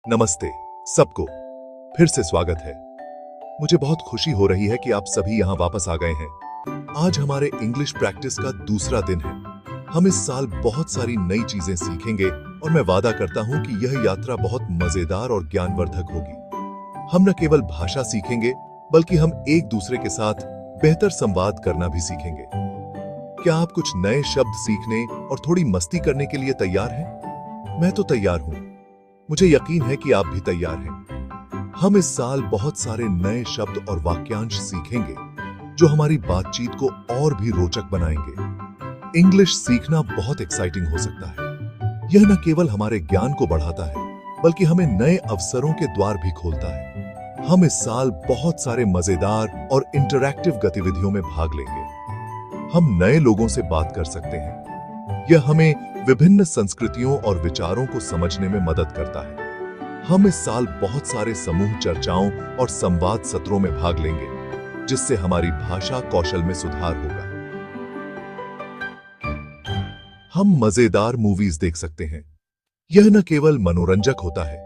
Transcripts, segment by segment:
नमस्ते सबको, फिर से स्वागत है। मुझे बहुत खुशी हो रही है कि आप सभी यहाँ वापस आ गए हैं। आज हमारे इंग्लिश प्रैक्टिस का दूसरा दिन है। हम इस साल बहुत सारी नई चीजें सीखेंगे और मैं वादा करता हूँ कि यह यात्रा बहुत मजेदार और ज्ञानवर्धक होगी। हम न केवल भाषा सीखेंगे बल्कि हम एक दूसरे के साथ बेहतर संवाद करना भी सीखेंगे। क्या आप कुछ नए शब्द सीखने और थोड़ी मस्ती करने के लिए तैयार हैं? मैं तो तैयार हूँ। मुझे यकीन है कि आप भी तैयार हैं। हम इस साल बहुत सारे नए शब्द और वाक्यांश सीखेंगे जो हमारी बातचीत को और भी रोचक बनाएंगे। इंग्लिश सीखना बहुत एक्साइटिंग हो सकता है। यह न केवल हमारे ज्ञान को बढ़ाता है बल्कि हमें नए अवसरों के द्वार भी खोलता है। हम इस साल बहुत सारे मजेदार और इंटरैक्टिव गतिविधियों में भाग लेंगे। हम नए लोगों से बात कर सकते हैं। यह हमें विभिन्न संस्कृतियों और विचारों को समझने में मदद करता है। हम इस साल बहुत सारे समूह चर्चाओं और संवाद सत्रों में भाग लेंगे जिससे हमारी भाषा कौशल में सुधार होगा। हम मजेदार मूवीज देख सकते हैं। यह न केवल मनोरंजक होता है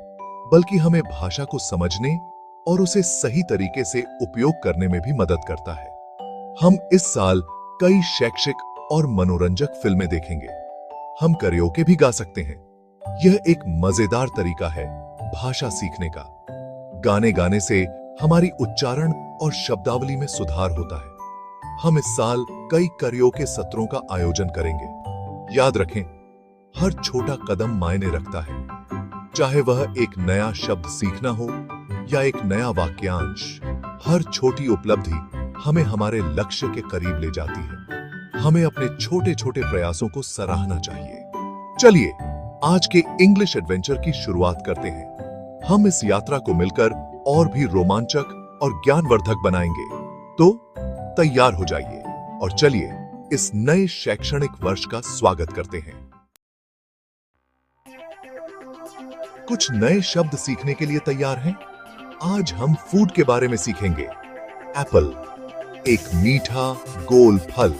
बल्कि हमें भाषा को समझने और उसे सही तरीके से उपयोग करने में भी मदद करता है। हम इस साल कई शैक्षिक और मनोरंजक फिल्में देखेंगे। हम करियोके भी गा सकते हैं। यह एक मजेदार तरीका है भाषा सीखने का। गाने गाने से हमारी उच्चारण और शब्दावली में सुधार होता है। हम इस साल कई करियोके सत्रों का आयोजन करेंगे। याद रखें, हर छोटा कदम मायने रखता है, चाहे वह एक नया शब्द सीखना हो या एक नया वाक्यांश। हर छोटी उपलब्धि हमें हमारे लक्ष्य के करीब ले जाती है। हमें अपने छोटे छोटे प्रयासों को सराहना चाहिए। चलिए आज के इंग्लिश एडवेंचर की शुरुआत करते हैं। हम इस यात्रा को मिलकर और भी रोमांचक और ज्ञानवर्धक बनाएंगे। तो तैयार हो जाइए और चलिए इस नए शैक्षणिक वर्ष का स्वागत करते हैं। कुछ नए शब्द सीखने के लिए तैयार हैं? आज हम फूड के बारे में सीखेंगे। एप्पल, एक मीठा गोल फल।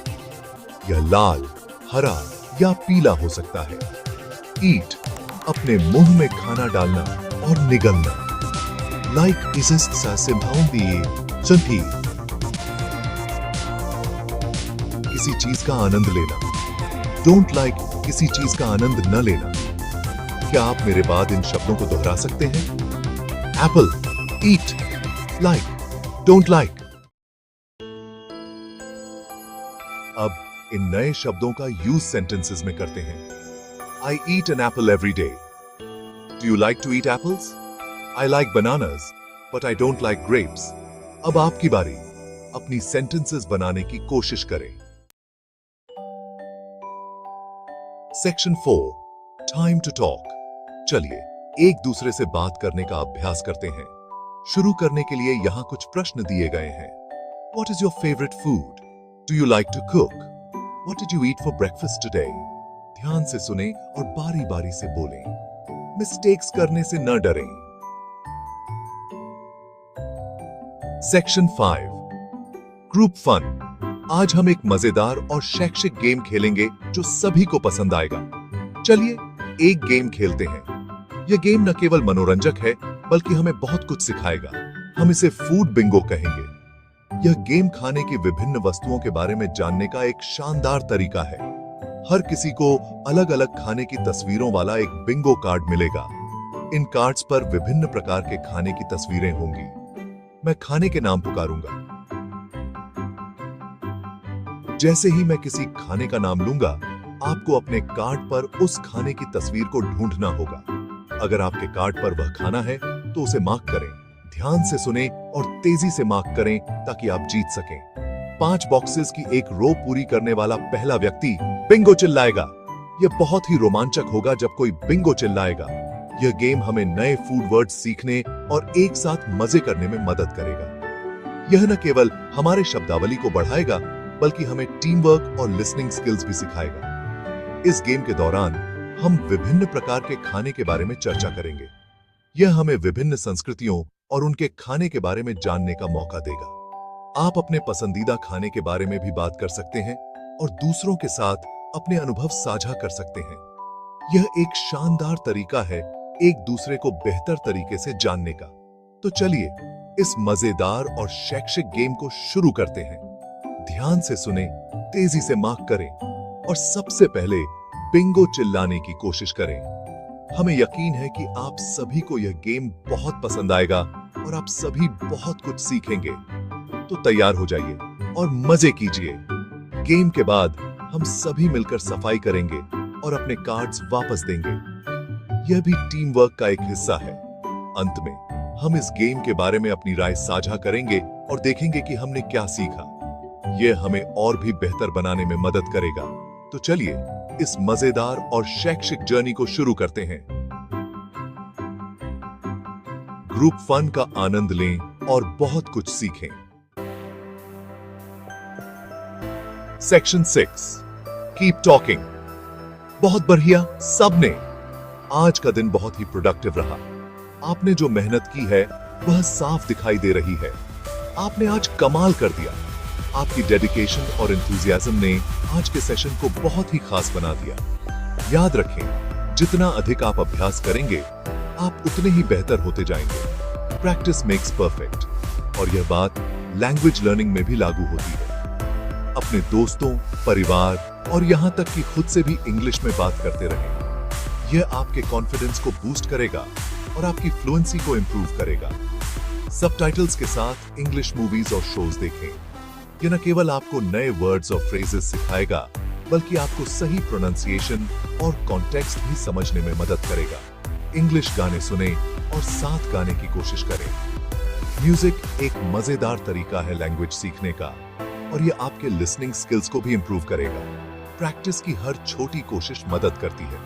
यह लाल, हरा या पीला हो सकता है। ईट, अपने मुंह में खाना डालना और निगलना। Like dieses Symbol wie Synthi, किसी चीज का आनंद लेना। डोंट लाइक, किसी चीज का आनंद न लेना। क्या आप मेरे बाद इन शब्दों को दोहरा सकते हैं? Apple, eat, like, don't like. अब इन नए शब्दों का यूज सेंटेंसेस में करते हैं। I eat an apple every day. Do you like to eat apples? I like bananas, but I don't like grapes. अब आपकी बारी। अपनी सेंटेंसेस बनाने की कोशिश करें। Section 4, time to talk. चलिए एक दूसरे से बात करने का अभ्यास करते हैं। शुरू करने के लिए यहाँ कुछ प्रश्न दिए गए हैं। What is your favorite food? Do you like to cook? What did you eat for breakfast today? ध्यान से सुने और बारी बारी से बोलें। मिस्टेक्स करने से न डरें। Section 5, group fun. आज हम एक मजेदार और शैक्षिक गेम खेलेंगे जो सभी को पसंद आएगा। चलिए एक गेम खेलते हैं। यह गेम न केवल मनोरंजक है बल्कि हमें बहुत कुछ सिखाएगा। हम इसे फूड बिंगो कहेंगे। यह गेम खाने की विभिन्न वस्तुओं के बारे में जानने का एक शानदार तरीका है। हर किसी को अलग अलग खाने की तस्वीरों वाला एक बिंगो कार्ड मिलेगा। इन कार्ड्स पर विभिन्न प्रकार के खाने की तस्वीरें होंगी। मैं खाने के नाम पुकारूंगा। जैसे ही मैं किसी खाने का नाम लूंगा, आपको अपने कार्ड पर उस खाने की तस्वीर को ढूंढना होगा। अगर आपके कार्ड पर वह खाना है तो उसे मार्क करें। ध्यान से सुने और तेजी से मार्क करें ताकि आप जीत सकें। 5 बॉक्सेस की एक रो पूरी करने वाला पहला व्यक्ति बिंगो चिल्लाएगा। यह बहुत ही रोमांचक होगा जब कोई बिंगो चिल्लाएगा। यह गेम हमें नए फूड वर्ड सीखने और एक साथ मजे करने में मदद करेगा। यह न केवल हमारे शब्दावली को बढ़ाएगा बल्कि हमें टीम वर्क और लिसनिंग स्किल्स भी सिखाएगा। इस गेम के दौरान हम विभिन्न प्रकार के खाने के बारे में चर्चा करेंगे। यह हमें विभिन्न संस्कृतियों और उनके खाने के बारे में जानने का मौका देगा। आप अपने पसंदीदा खाने के बारे में भी बात कर सकते हैं और दूसरों के साथ अपने अनुभव साझा कर सकते हैं। यह एक शानदार तरीका है एक दूसरे को बेहतर तरीके से जानने का। तो चलिए इस मजेदार और शैक्षिक गेम को शुरू करते हैं। ध्यान से सुने, तेजी से मार्क करें और सबसे पहले बिंगो चिल्लाने की कोशिश करें। हमें यकीन है कि आप सभी को यह गेम बहुत पसंद आएगा और आप सभी बहुत कुछ सीखेंगे। तो तैयार हो जाइए और मजे कीजिए। गेम के बाद हम सभी मिलकर सफाई करेंगे और अपने कार्ड्स वापस देंगे। यह भी टीम वर्क का एक हिस्सा है। अंत में हम इस गेम के बारे में अपनी राय साझा करेंगे और देखेंगे कि हमने क्या सीखा। यह हमें और भी बेहतर बनाने में मदद करेगा। तो चलिए इस मजेदार और शैक्षिक जर्नी को शुरू करते हैं। ग्रुप फन का आनंद लें और बहुत कुछ सीखें। Section 6 keep talking. बहुत बढ़िया सबने। आज का दिन बहुत ही प्रोडक्टिव रहा। आपने जो मेहनत की है वह साफ दिखाई दे रही है। आपने आज कमाल कर दिया। आपकी डेडिकेशन और एंथुसियाज्म ने आज के सेशन को बहुत ही खास बना दिया। याद रखें, जितना अधिक आप अभ्यास करेंगे आप उतने ही बेहतर होते जाएंगे। प्रैक्टिस मेक्स परफेक्ट और यह बात लैंग्वेज लर्निंग में भी लागू होती है। अपने दोस्तों, परिवार और यहां तक कि खुद से भी इंग्लिश में बात करते रहें। यह आपके कॉन्फिडेंस को बूस्ट करेगा और आपकी फ्लुएंसी को इंप्रूव करेगा। सबटाइटल्स के साथ इंग्लिश मूवीज और शोज देखें। यह न केवल आपको नए वर्ड्स और फ्रेजेस सिखाएगा, बल्कि आपको सही प्रोनाउंसिएशन और कॉन्टेक्स्ट भी समझने में मदद करेगा। इंग्लिश गाने सुने और साथ गाने की कोशिश करें। म्यूजिक एक मजेदार तरीका है लैंग्वेज सीखने का और यह आपके लिसनिंग स्किल्स को भी इंप्रूव करेगा। प्रैक्टिस की हर छोटी कोशिश मदद करती है,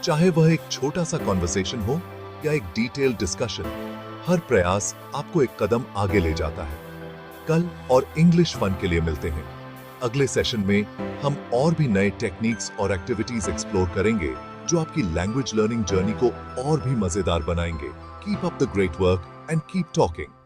चाहे वह एक छोटा सा कॉन्वर्सेशन हो या एक डिटेल्ड डिस्कशन। हर प्रयास आपको एक कदम आगे ले जाता है। कल और इंग्लिश फन के लिए मिलते हैं। अगले सेशन में हम और भी नए टेक्निक्स और एक्टिविटीज एक्सप्लोर करेंगे जो आपकी लैंग्वेज लर्निंग जर्नी को और भी मजेदार बनाएंगे। Keep up the great work and keep talking.